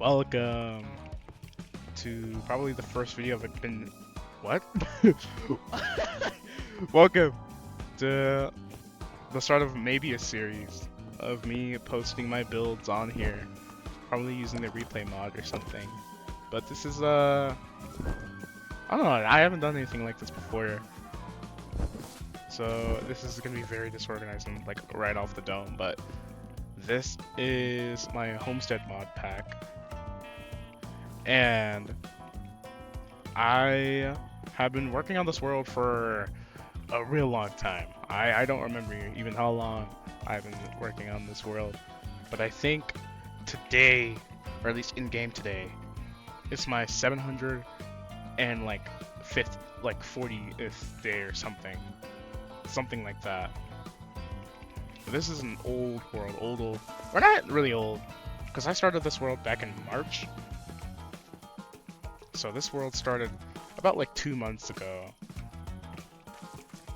Welcome to probably the first video I've been. What? Welcome to the start of maybe a series of me posting my builds on here, probably using the replay mod or something. But this is I don't know. I haven't done anything like this before, so this is gonna be very disorganized and like right off the dome. But this is my Homestead mod pack. And I have been working on this world for a real long time. I don't remember even how long I've been working on this world, but I think today, or at least in game today, it's my 700 and like 40th day or something like that. But this is an old world, old. We're not really old, because I started this world back in March. So this world started about like 2 months ago.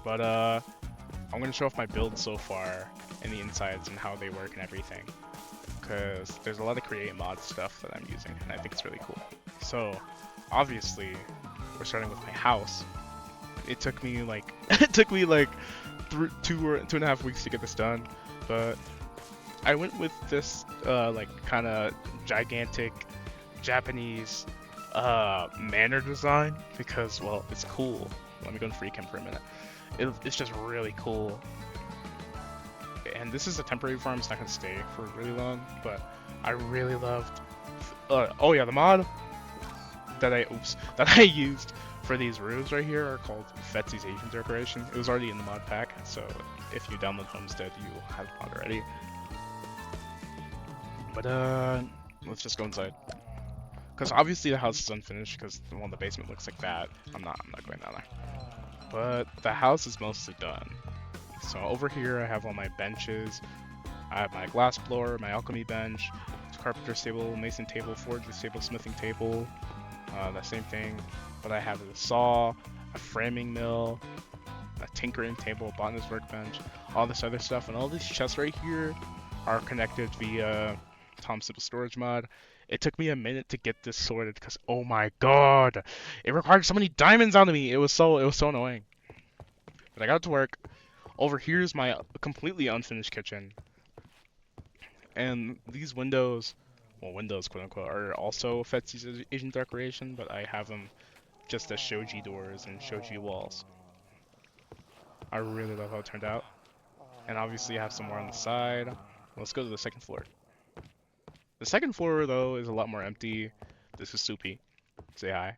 But I'm gonna show off my build so far and the insides and how they work and everything, because there's a lot of create mod stuff that I'm using and I think it's really cool. So obviously we're starting with my house. It took me like two and a half weeks to get this done, but I went with this like kind of gigantic Japanese manor design because, well, it's cool. Let me go in free cam for a minute. It's just really cool. And this is a temporary farm. It's not gonna stay for really long, but I really loved. Oh yeah, the mod that I used for these roofs right here are called Fetsy's Asian Decoration. It was already in the mod pack, so if you download Homestead, you will have the mod already. But let's just go inside. Because obviously the house is unfinished because the basement looks like that. I'm not going down there. But the house is mostly done. So over here I have all my benches. I have my glass blower, my alchemy bench, carpenter's table, mason table, forger's table, smithing table. That same thing. But I have a saw, a framing mill, a tinkering table, a botanist workbench, all this other stuff. And all these chests right here are connected via Homestead storage mod. It took me a minute to get this sorted because, oh my god, it required so many diamonds out of me. It was so annoying. But I got it to work. Over here's my completely unfinished kitchen. And these windows, well, windows quote unquote, are also Fetsy's Asian decoration, but I have them just as shoji doors and shoji walls. I really love how it turned out. And obviously I have some more on the side. Let's go to the second floor. The second floor, though, is a lot more empty. This is Soupy. Say hi.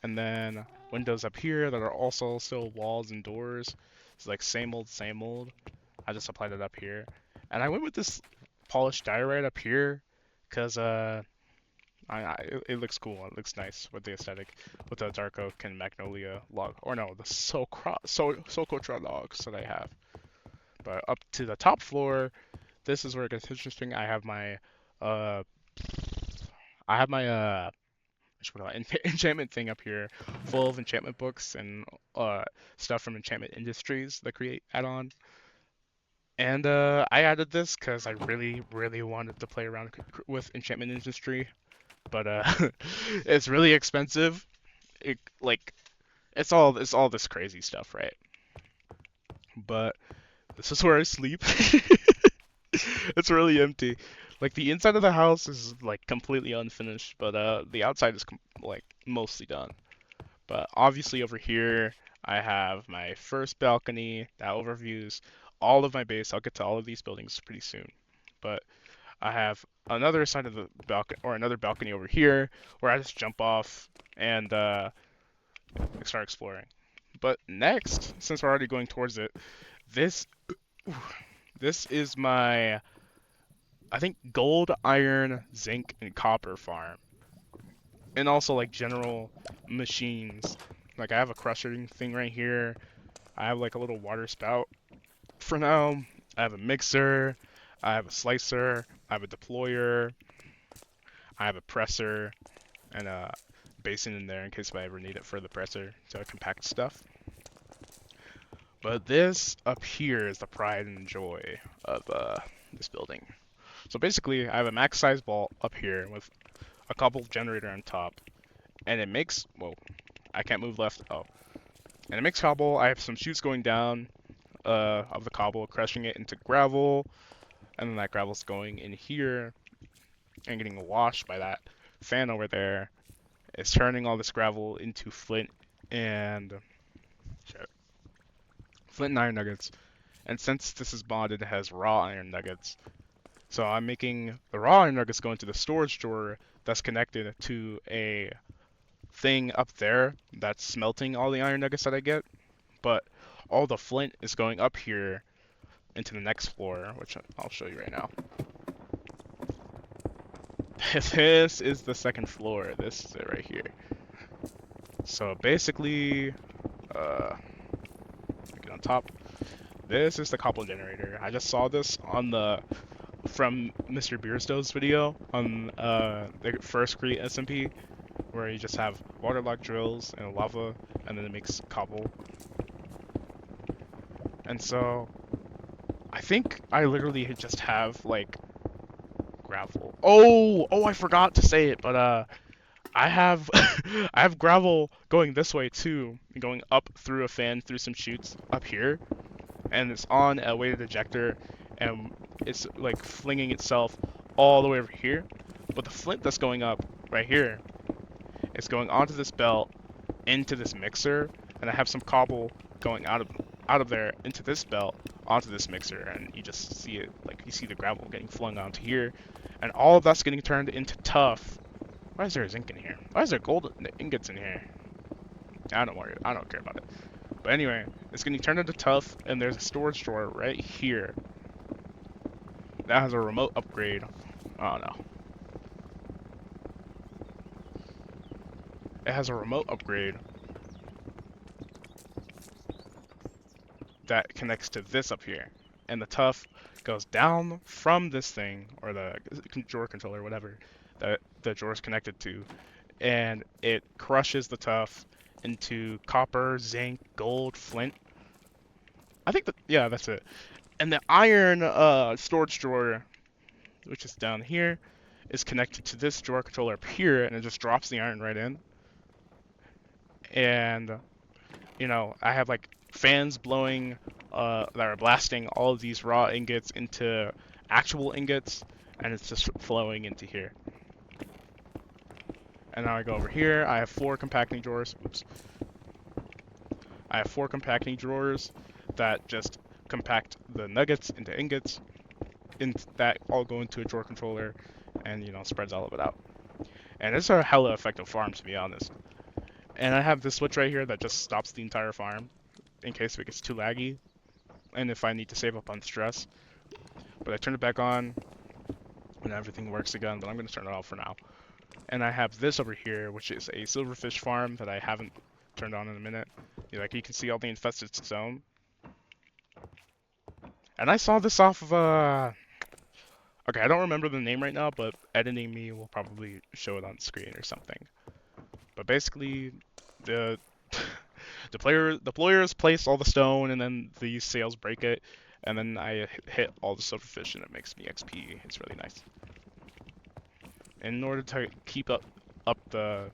And then windows up here that are also still walls and doors. It's like same old, same old. I just applied it up here. And I went with this polished diorite up here because it looks cool. It looks nice with the aesthetic, with the dark oak and magnolia log. Or no, the Socotra logs that I have. But up to the top floor, this is where it gets interesting. I have my enchantment thing up here, full of enchantment books and stuff from Enchantment Industries, the Create add-on. And I added this because I really wanted to play around with Enchantment Industry, but it's really expensive. It's all this crazy stuff, right? But this is where I sleep. It's really empty. Like the inside of the house is like completely unfinished, but the outside is like mostly done. But obviously over here I have my first balcony that overviews all of my base. I'll get to all of these buildings pretty soon. But I have another side of the balcony, or another balcony over here, where I just jump off and start exploring. But next, since we're already going towards it, this is my, I think, gold, iron, zinc, and copper farm. And also like general machines. Like I have a crushing thing right here. I have like a little water spout for now. I have a mixer. I have a slicer. I have a deployer. I have a presser and a basin in there in case I ever need it for the presser to compact stuff. But this up here is the pride and joy of this building. So basically, I have a max size vault up here with a cobble generator on top, and it makes, whoa, I can't move left, oh. And it makes cobble. I have some chutes going down of the cobble, crushing it into gravel, and then that gravel's going in here and getting washed by that fan over there. It's turning all this gravel into flint and shit, flint and iron nuggets. And since this is bonded, it has raw iron nuggets. So I'm making the raw iron nuggets go into the storage drawer that's connected to a thing up there that's smelting all the iron nuggets that I get. But all the flint is going up here into the next floor, which I'll show you right now. This is the second floor. This is it right here. So basically, get on top. This is the cobble generator. I just saw this on from Mr. Beerstow's video on the first Create SMP, where you just have waterlogged drills and lava, and then it makes cobble. And so I think I literally just have like gravel. Oh, I forgot to say it, but I have I have gravel going this way too, going up through a fan through some chutes up here, and it's on a weighted ejector, and it's like flinging itself all the way over here. But the flint that's going up right here is going onto this belt into this mixer, and I have some cobble going out of there into this belt onto this mixer, and you just see it, like you see the gravel getting flung onto here, and all of that's getting turned into tuff. Why is there zinc in here? Why is there gold ingots in here? I don't worry, I don't care about it. But anyway, it's getting turned into tuff, and there's a storage drawer right here that has a remote upgrade. Oh no. It has a remote upgrade that connects to this up here, and the tuff goes down from this thing, or the drawer controller, whatever that the drawer is connected to, and it crushes the tuff into copper, zinc, gold, flint. I think that, yeah, that's it. And the iron storage drawer, which is down here, is connected to this drawer controller up here, and it just drops the iron right in. And you know, I have like fans blowing that are blasting all of these raw ingots into actual ingots, and it's just flowing into here. And now I go over here. I have 4 compacting drawers. Oops. I have 4 compacting drawers that just compact the nuggets into ingots, and that all go into a drawer controller, and you know, spreads all of it out. And it's a hella effective farm, to be honest. And I have this switch right here that just stops the entire farm in case it gets too laggy, and if I need to save up on stress. But I turn it back on and everything works again, but I'm going to turn it off for now. And I have this over here, which is a silverfish farm that I haven't turned on in a minute. Like, you can see all the infested zone. And I saw this off of okay, I don't remember the name right now, but editing me will probably show it on screen or something. But basically, the players place all the stone, and then these sails break it, and then I hit all the silverfish, and it makes me XP. It's really nice. In order to keep up the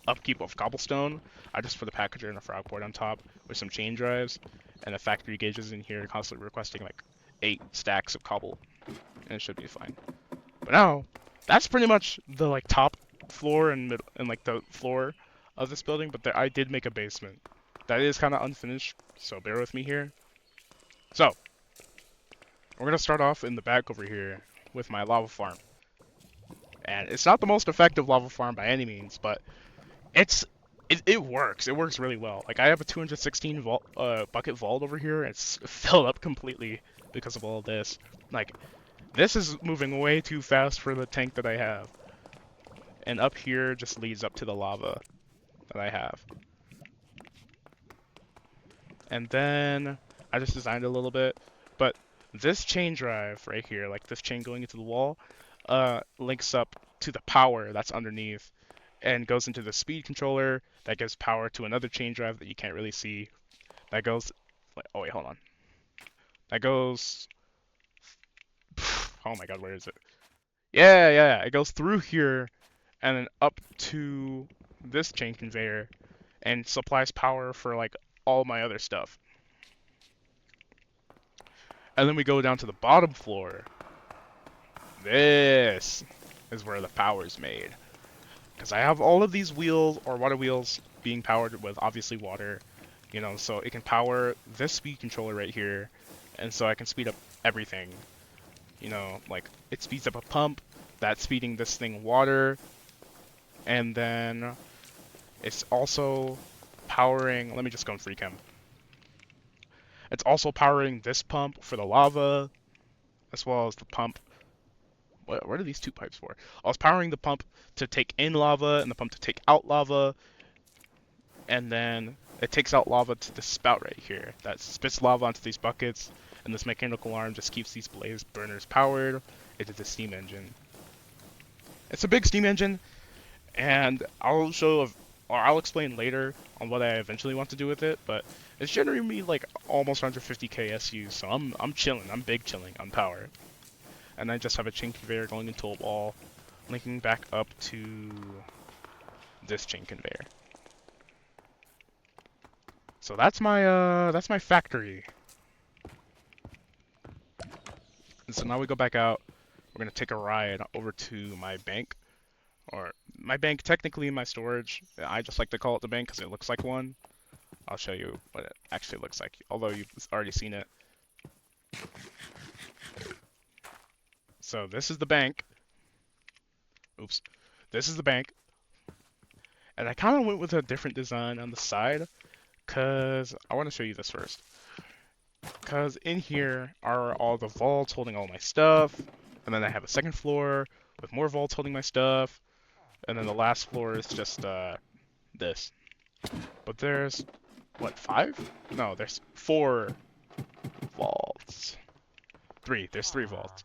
upkeep of cobblestone, I just put a packager and a frog board on top with some chain drives, and the factory gauges in here constantly requesting like 8 stacks of cobble, and it should be fine. But now, that's pretty much the like top floor and middle, and like the floor of this building. But I did make a basement that is kind of unfinished, so bear with me here. So we're gonna start off in the back over here with my lava farm, and it's not the most effective lava farm by any means, but it works. It works really well. Like, I have a 216 bucket vault over here, and it's filled up completely because of all this. Like, this is moving way too fast for the tank that I have. And up here just leads up to the lava that I have. And then I just designed it a little bit, but this chain drive right here, like this chain going into the wall, links up to the power that's underneath and goes into the speed controller that gives power to another chain drive that you can't really see. That goes, oh wait, hold on. That goes Oh my god, where is it? Yeah, yeah, it goes through here and then up to this chain conveyor and supplies power for like all my other stuff. And then we go down to the bottom floor. This is where the power is made. Because I have all of these wheels or water wheels being powered with obviously water, you know, so it can power this speed controller right here, and so I can speed up everything. You know, like it speeds up a pump, that's speeding this thing water, and then it's also powering, let me just go in free chem. It's also powering this pump for the lava, as well as the pump. What are these two pipes for? I was powering the pump to take in lava and the pump to take out lava, and then it takes out lava to the spout right here that spits lava onto these buckets, and this mechanical arm just keeps these blaze burners powered. It is a steam engine. It's a big steam engine, and I'll show, or I'll explain later on what I eventually want to do with it, but it's generating me like almost 150k SU, so I'm chilling. I'm big chilling on power. And I just have a chain conveyor going into a wall, linking back up to this chain conveyor. So that's my factory. And so now we go back out. We're gonna take a ride over to my bank, or my bank, technically my storage. I just like to call it the bank because it looks like one. I'll show you what it actually looks like, although you've already seen it. So this is the bank. Oops. This is the bank. And I kind of went with a different design on the side, because I want to show you this first. Because in here are all the vaults holding all my stuff, and then I have a second floor with more vaults holding my stuff, and then the last floor is just this. But there's, what, 5? No, there's 4 vaults. 3. There's 3 vaults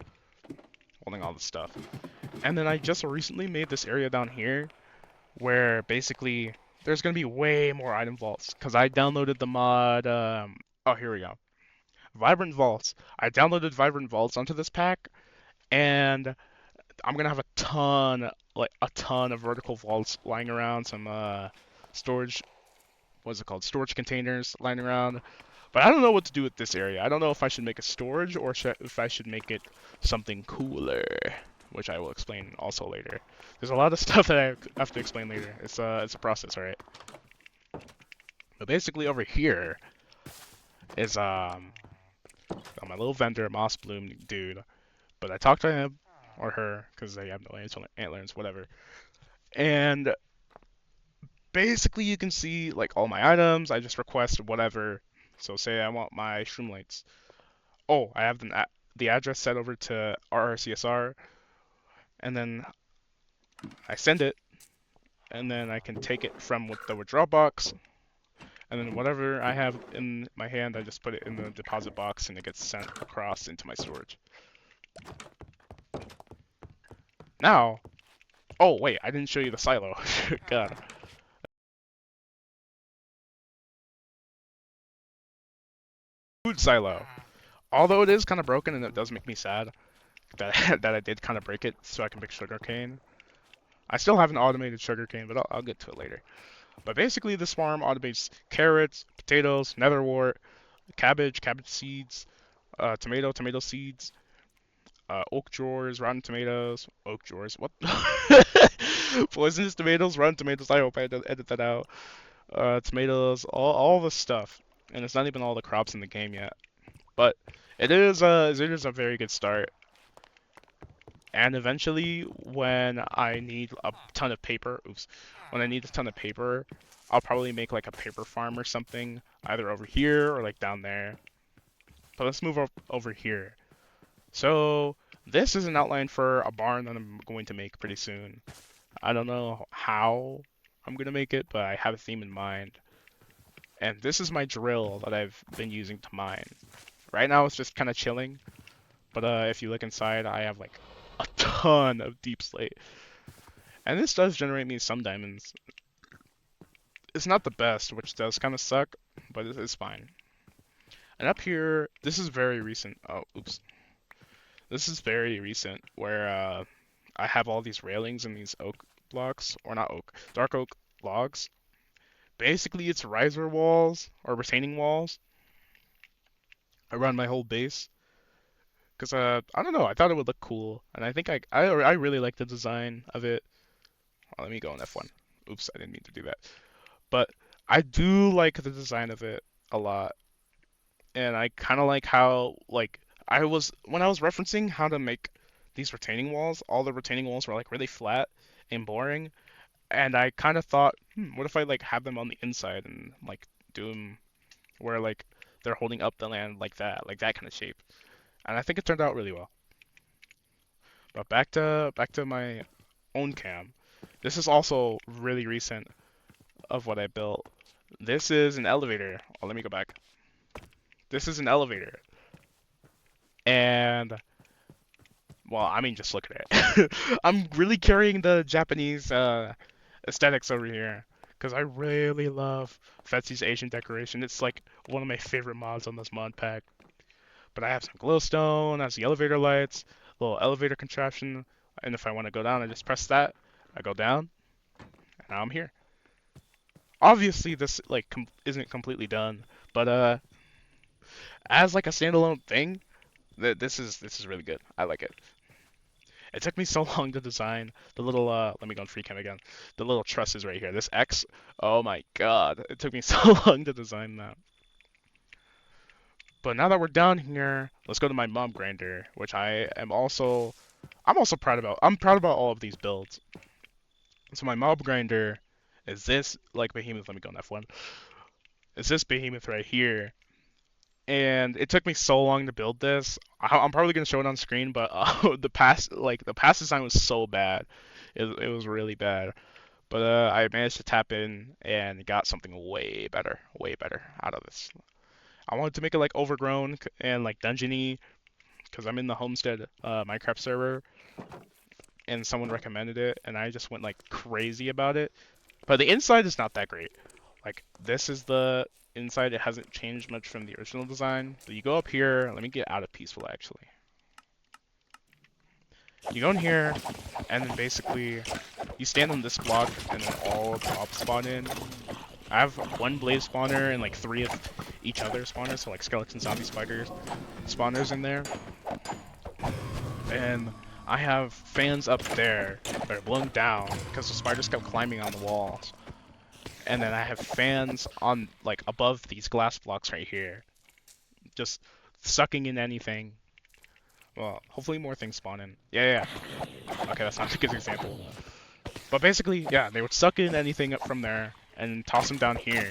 holding all the stuff. And then I just recently made this area down here where basically there's going to be way more item vaults because I downloaded the mod, oh, here we go. Vibrant Vaults. I downloaded Vibrant Vaults onto this pack, and I'm going to have a ton of vertical vaults lying around, some storage, what's it called, storage containers lying around. But I don't know what to do with this area. I don't know if I should make a storage or if I should make it something cooler, which I will explain also later. There's a lot of stuff that I have to explain later. It's a process, alright? But basically over here is my little vendor, Moss Bloom dude. But I talked to him or her because they have no antlers, whatever. And basically you can see like all my items. I just request whatever. So say I want my shroom lights. Oh, I have the address set over to RRCSR, and then I send it, and then I can take it from the withdrawal box, and then whatever I have in my hand, I just put it in the deposit box, and it gets sent across into my storage. Now, oh wait, I didn't show you the silo. God. Food silo. Although it is kind of broken and it does make me sad that I did kind of break it so I can make sugarcane. I still have an automated sugarcane, but I'll get to it later. But basically this farm automates carrots, potatoes, netherwort, cabbage seeds, tomato seeds, oak drawers, rotten tomatoes, oak drawers, what? Poisonous tomatoes, rotten tomatoes, I hope I edit that out. Tomatoes, all the stuff. And it's not even all the crops in the game yet. But it is a very good start. And eventually, when I need a ton of paper, I'll probably make like a paper farm or something, either over here or like down there. But let's move over here. So this is an outline for a barn that I'm going to make pretty soon. I don't know how I'm gonna make it, but I have a theme in mind. And this is my drill that I've been using to mine. Right now it's just kind of chilling, but if you look inside, I have like a ton of deep slate. And this does generate me some diamonds. It's not the best, which does kind of suck, but it's fine. And up here, this is very recent. Oh, oops. This is very recent, where I have all these railings and these oak blocks, or not oak, dark oak logs. Basically, it's riser walls or retaining walls around my whole base. Cause I don't know, I thought it would look cool, and I think I really like the design of it. Oh, let me go on F1. Oops, I didn't mean to do that. But I do like the design of it a lot, and I kind of like how like I was when I was referencing how to make these retaining walls, all the retaining walls were like really flat and boring, and I kind of thought, what if I like have them on the inside and like do them where like they're holding up the land like that kind of shape, and I think it turned out really well. But back to my own cam. This is also really recent of what I built. This is an elevator. Oh, let me go back. This is an elevator. And, well, I mean, just look at it. I'm really carrying the Japanese aesthetics over here. Because I really love Fetsy's Asian decoration. It's like one of my favorite mods on this mod pack. But I have some glowstone, I have the elevator lights, little elevator contraption. And if I want to go down, I just press that. I go down, and now I'm here. Obviously, this like isn't completely done, but as like a standalone thing, this is really good. I like it. It took me so long to design the little let me go on free cam again. The little trusses right here. This X, oh my god, it took me so long to design that. But now that we're down here, let's go to my mob grinder, which I'm also proud about. I'm proud about all of these builds. So my mob grinder is this like behemoth. Let me go on F1. It's this behemoth right here. And it took me so long to build this. I'm probably gonna show it on screen, but the past design was so bad. It was really bad. But I managed to tap in and got something way better out of this. I wanted to make it like overgrown and like dungeony because I'm in the Homestead Minecraft server, and someone recommended it, and I just went like crazy about it. But the inside is not that great. Like this is the inside. It hasn't changed much from the original design. But you go up here. Let me get out of peaceful actually. You go in here, and then basically you stand on this block, and then all the mobs spawn in. I have one blaze spawner and like 3 of each other spawners, so like skeleton, zombie, spiders spawners in there. And I have fans up there that are blown down because the spiders kept climbing on the walls. And then I have fans on like above these glass blocks right here, just sucking in anything. Well, hopefully more things spawn in. Yeah. Okay, that's not a good example. But basically, yeah, they would suck in anything up from there and toss them down here.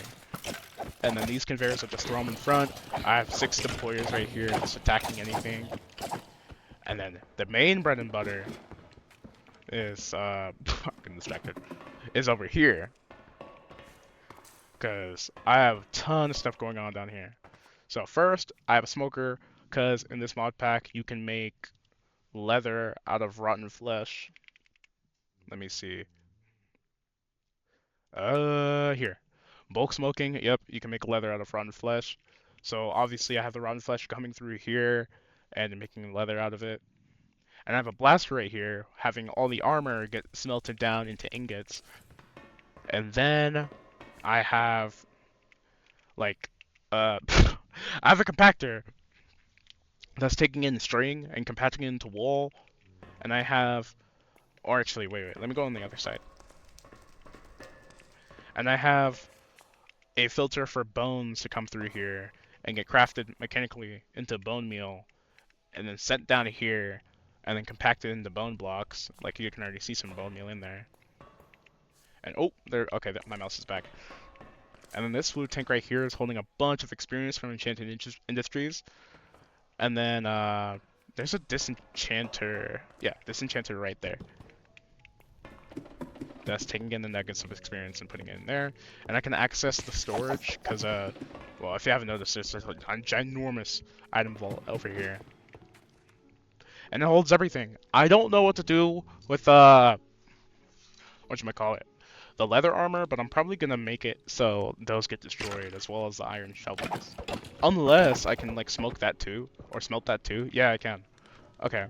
And then these conveyors would just throw them in front. I have 6 deployers right here just attacking anything. And then the main bread and butter is, I'm getting distracted, is over here. Because I have a ton of stuff going on down here. So first, I have a smoker, because in this mod pack, you can make leather out of rotten flesh. Let me see. Here. Bulk smoking, yep, you can make leather out of rotten flesh. So obviously I have the rotten flesh coming through here and making leather out of it. And I have a blaster right here, having all the armor get smelted down into ingots. And then I have like I have a compactor that's taking in string and compacting it into wool. And I have, or actually wait, let me go on the other side. And I have a filter for bones to come through here and get crafted mechanically into bone meal and then sent down here and then compacted into bone blocks. Like you can already see some bone meal in there. And oh, there, okay, my mouse is back. And then this blue tank right here is holding a bunch of experience from Enchanted Industries. And then there's a disenchanter, yeah, disenchanter right there. That's taking in the nuggets of experience and putting it in there. And I can access the storage because, well, if you haven't noticed, there's like a ginormous item vault over here. And it holds everything. I don't know what to do with, whatchamacallit, the leather armor, but I'm probably gonna make it so those get destroyed as well as the iron shovels. Unless I can, like, smoke that too, or smelt that too. Yeah, I can. Okay.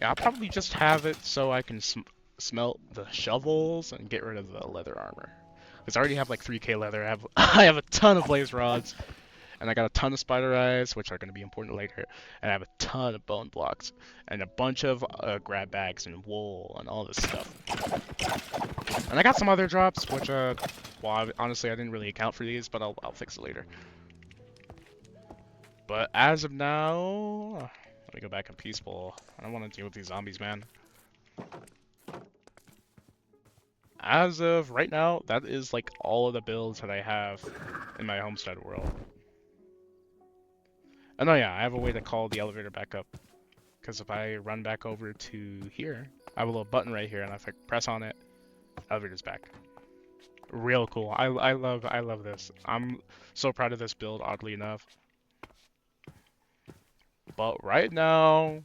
Yeah, I'll probably just have it so I can smelt the shovels and get rid of the leather armor. Because I already have like 3k leather. I have I have a ton of blaze rods, and I got a ton of spider eyes, which are going to be important later. And I have a ton of bone blocks, and a bunch of grab bags and wool and all this stuff. And I got some other drops, which well, honestly I didn't really account for these, but I'll fix it later. But as of now, let me go back and peaceful. I don't want to deal with these zombies, man. As of right now, that is like all of the builds that I have in my Homestead world. And oh yeah, I have a way to call the elevator back up. Because if I run back over to here, I have a little button right here, and if I press on it, elevator's back. Real cool. I love this. I'm so proud of this build, oddly enough. But right now,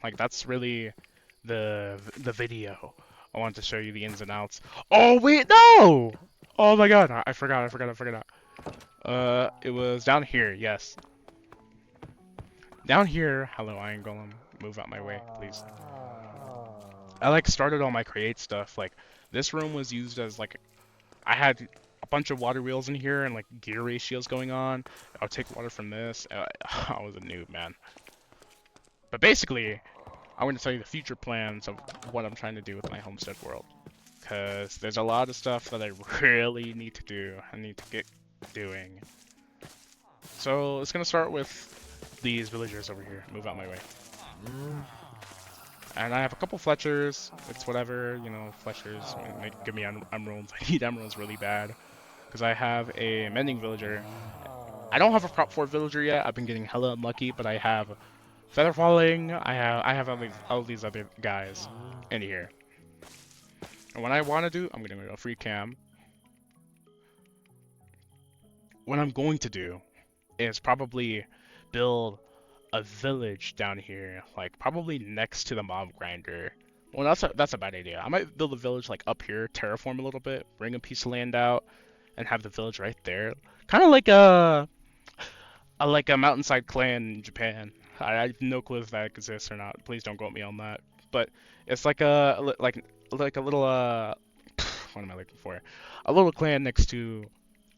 like that's really the video. I want to show you the ins and outs. Oh wait, no! Oh my god, I forgot. It was down here, yes. Down here, hello Iron Golem, move out my way, please. I like started all my create stuff. Like this room was used as like I had a bunch of water wheels in here and like gear ratios going on. I'll take water from this. I was a noob, man. But basically, I want to tell you the future plans of what I'm trying to do with my Homestead world. Because there's a lot of stuff that I really need to do. I need to get doing. So it's going to start with these villagers over here. Move out my way. And I have a couple Fletchers. It's whatever, you know, Fletchers. Give me emeralds. I need emeralds really bad. Because I have a mending villager. I don't have a prop 4 villager yet. I've been getting hella unlucky, but I have feather falling. I have all these other guys in here. And what I want to do, I'm going to go free cam. What I'm going to do is probably build a village down here, like probably next to the mob grinder. Well, that's a bad idea. I might build a village like up here, terraform a little bit, bring a piece of land out, and have the village right there. Kind of like a mountainside clan in Japan. I have no clue if that exists or not. Please don't quote me on that. But it's like a little what am I looking for? A little clan next to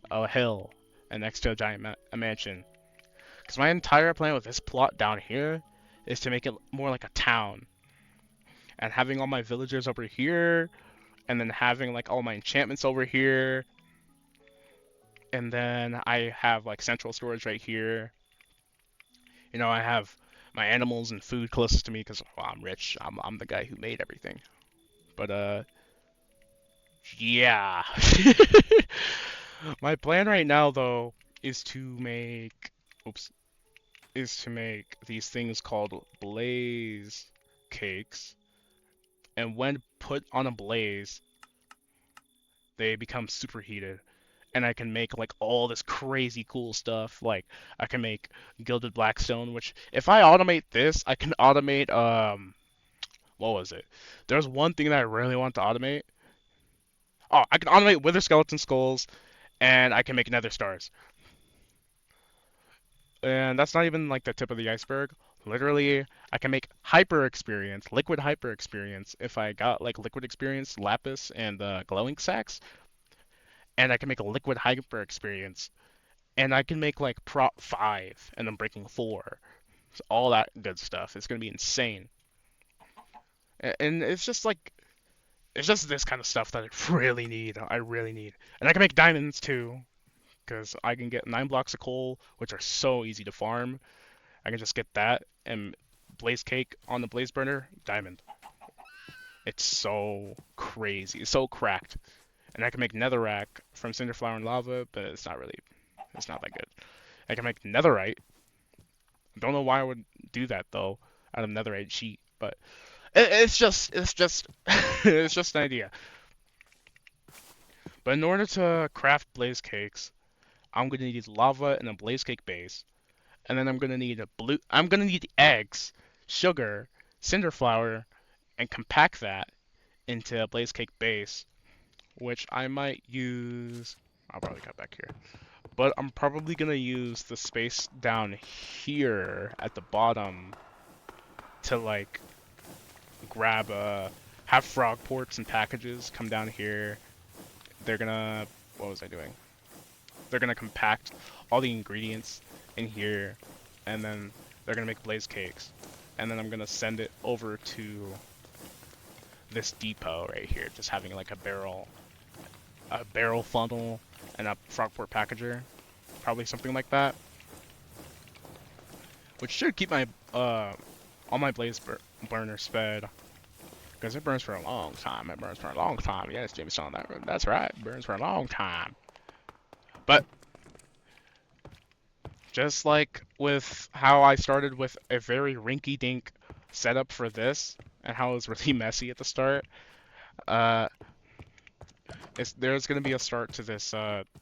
a hill and next to a giant mansion. Because my entire plan with this plot down here is to make it more like a town. And having all my villagers over here, and then having like all my enchantments over here. And then I have like central storage right here. You know, I have my animals and food closest to me because, well, I'm rich. I'm the guy who made everything. But yeah. My plan right now though is to make these things called blaze cakes, and when put on a blaze they become superheated, and I can make like all this crazy cool stuff. Like I can make gilded blackstone, which if I automate this, I can automate what was it? There's one thing that I really want to automate. Oh, I can automate wither skeleton skulls, and I can make nether stars. And that's not even like the tip of the iceberg. Literally, I can make hyper experience, liquid hyper experience, if I got like liquid experience, lapis, and glowing sacks. And I can make a liquid hyper experience, and I can make like prop 5 and then breaking 4. So all that good stuff. It's gonna be insane. And it's just like it's just this kind of stuff that I really need. I really need. And I can make diamonds too, because I can get 9 blocks of coal, which are so easy to farm. I can just get that and blaze cake on the blaze burner, diamond. It's so crazy, it's so cracked. And I can make netherrack from cinderflower and lava, but it's not that good. I can make netherite. Don't know why I would do that though, out of netherite sheet, but it's just it's just an idea. But in order to craft blaze cakes, I'm gonna need lava and a blaze cake base, and then I'm gonna need eggs, sugar, cinder flour, and compact that into a blaze cake base, which I might use. I'll probably cut back here, but I'm probably gonna use the space down here at the bottom to like grab have frog ports and packages come down here. They're gonna what was I doing? They're gonna compact all the ingredients in here, and then they're gonna make blaze cakes, and then I'm gonna send it over to this depot right here, just having like a barrel funnel, and a frog port packager, probably something like that, which should keep my all my burners fed. Because it burns for a long time. It burns for a long time. Yes, Jamie saw that. That's right. It burns for a long time. But just like with how I started with a very rinky-dink setup for this, and how it was really messy at the start, uh, there's gonna be a start to this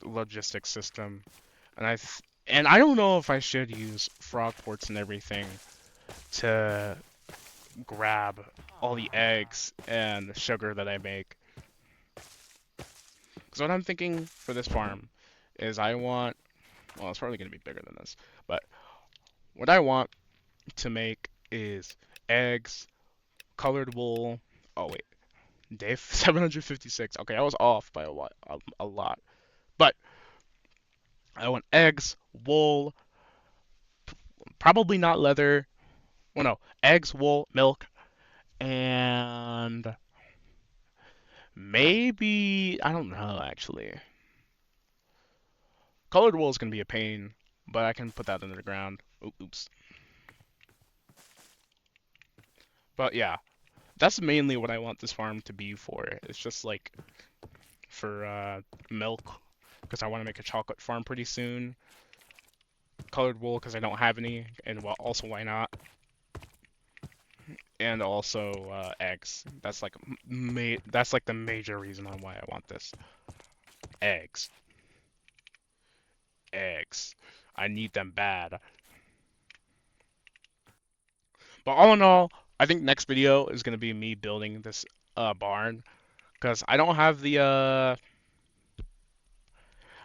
logistics system, and I don't know if I should use frog ports and everything to grab all the eggs and sugar that I make. Because what I'm thinking for this farm is well, it's probably going to be bigger than this, but what I want to make is eggs, colored wool. Oh wait, day 756. Okay, I was off by a lot. But I want eggs, wool, probably not leather. Well, no, eggs, wool, milk, and maybe I don't know actually. Colored wool is gonna be a pain, but I can put that under the ground. Oops. But yeah, that's mainly what I want this farm to be for. It's just like for milk, because I want to make a chocolate farm pretty soon. Colored wool because I don't have any, and well, also why not? And also eggs. That's like that's like the major reason on why I want this. Eggs. Eggs. I need them bad. But all in all, I think next video is gonna be me building this barn, because I don't have the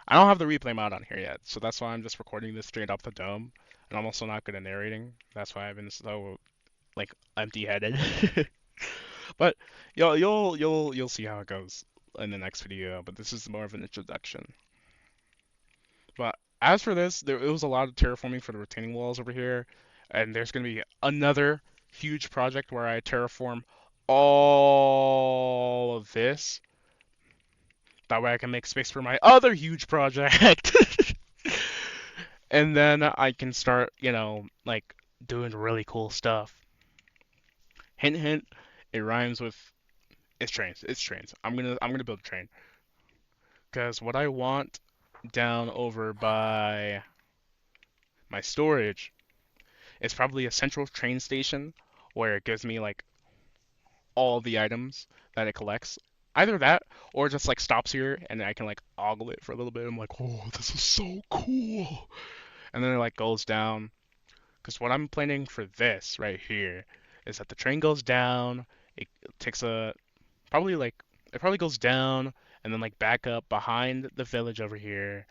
replay mod on here yet, so that's why I'm just recording this straight off the dome. And I'm also not good at narrating. That's why I've been so like empty-headed. But you'll see how it goes in the next video. But this is more of an introduction. But as for this, it was a lot of terraforming for the retaining walls over here, and there's gonna be another huge project where I terraform all of this. That way I can make space for my other huge project. And then I can start, like doing really cool stuff. Hint, hint. It rhymes with it's trains. It's trains. I'm gonna build a train. Because what I want down over by my storage is probably a central train station where it gives me like all the items that it collects. Either that or just like stops here and I can like ogle it for a little bit. I'm like, oh, this is so cool. And then it like goes down. Because what I'm planning for this right here is that the train goes down. It takes it probably goes down and then like back up behind the village over here,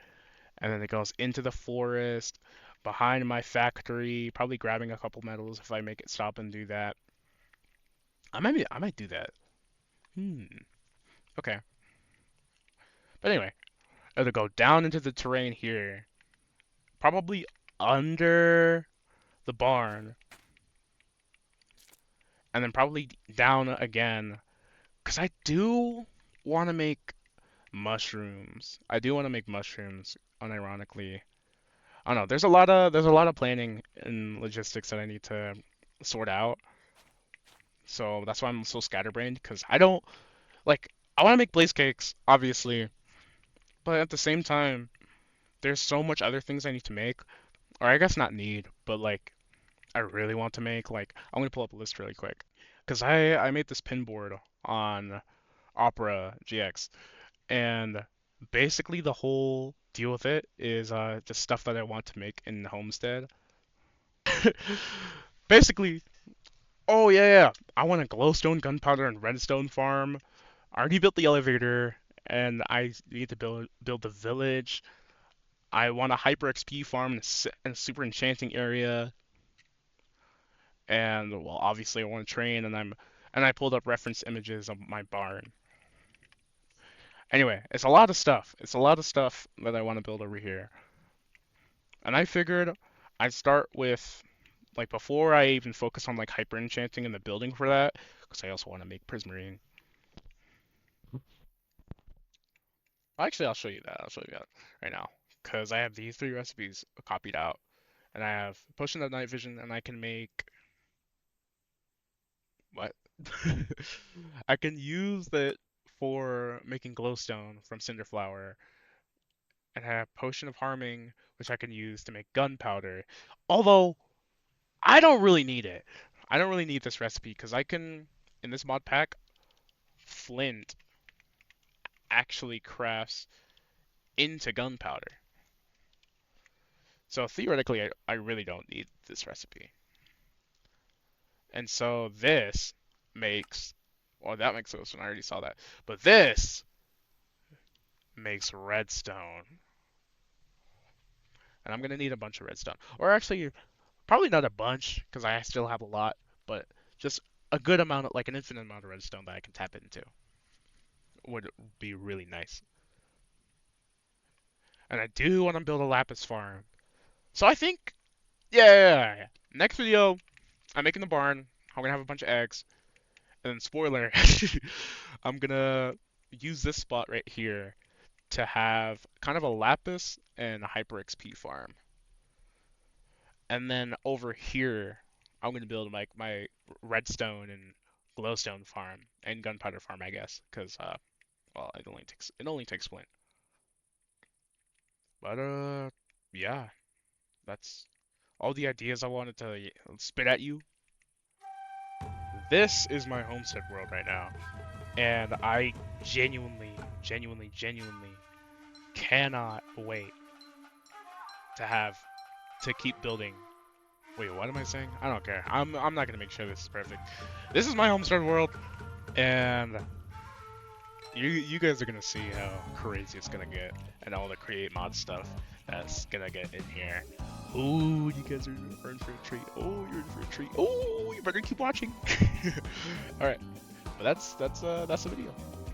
and then it goes into the forest behind my factory, probably grabbing a couple metals if I make it stop and do that. I might do that. Okay. But anyway, it'll go down into the terrain here, probably under the barn, and then probably down again, because I do want to make mushrooms. I do want to make mushrooms, unironically. I don't know. There's a lot of planning and logistics that I need to sort out. So that's why I'm so scatterbrained, because I don't like I want to make blaze cakes, obviously, but at the same time, there's so much other things I need to make, or I guess not need, but like I really want to make. Like I'm gonna pull up a list really quick, because I made this pin board on Opera GX, and basically the whole deal with it is just stuff that I want to make in Homestead. Basically, oh yeah, I want a glowstone, gunpowder, and redstone farm. I already built the elevator, and I need to build the village. I want a hyper XP farm and a super enchanting area, and well, obviously I want to train, and I pulled up reference images of my barn. Anyway, it's a lot of stuff. It's a lot of stuff that I want to build over here. And I figured I'd start with, like, before I even focus on like hyper enchanting and the building for that, because I also want to make prismarine. Actually, I'll show you that. I'll show you that right now, because I have these 3 recipes copied out, and I have potion of night vision, and I can make what? I can use that for making glowstone from cinderflower, and I have potion of harming, which I can use to make gunpowder. Although I don't really need it. I don't really need this recipe because I can, in this mod pack, flint actually crafts into gunpowder. So theoretically, I really don't need this recipe. And so this makes, well, that makes glowstone. I already saw that. But this makes redstone. And I'm going to need a bunch of redstone. Or actually, probably not a bunch, because I still have a lot, but just a good amount, of, like an infinite amount of redstone that I can tap into would be really nice. And I do want to build a lapis farm. So I think, yeah. Next video, I'm making the barn. I'm gonna have a bunch of eggs. And then spoiler, I'm gonna use this spot right here to have kind of a lapis and a hyper XP farm. And then over here, I'm gonna build like my redstone and glowstone farm and gunpowder farm, I guess, because well, it only takes flint. But yeah, that's all the ideas I wanted to spit at you. This is my homestead world right now, and I genuinely cannot wait to keep building. Wait, what am I saying? I don't care. I'm not gonna make sure this is perfect. This is my homestead world, and you guys are gonna see how crazy it's gonna get, and all the create mod stuff that's gonna get in here. Oh, you guys are in for a treat. Oh, you're in for a treat. Oh, you better keep watching. All right, but that's the video.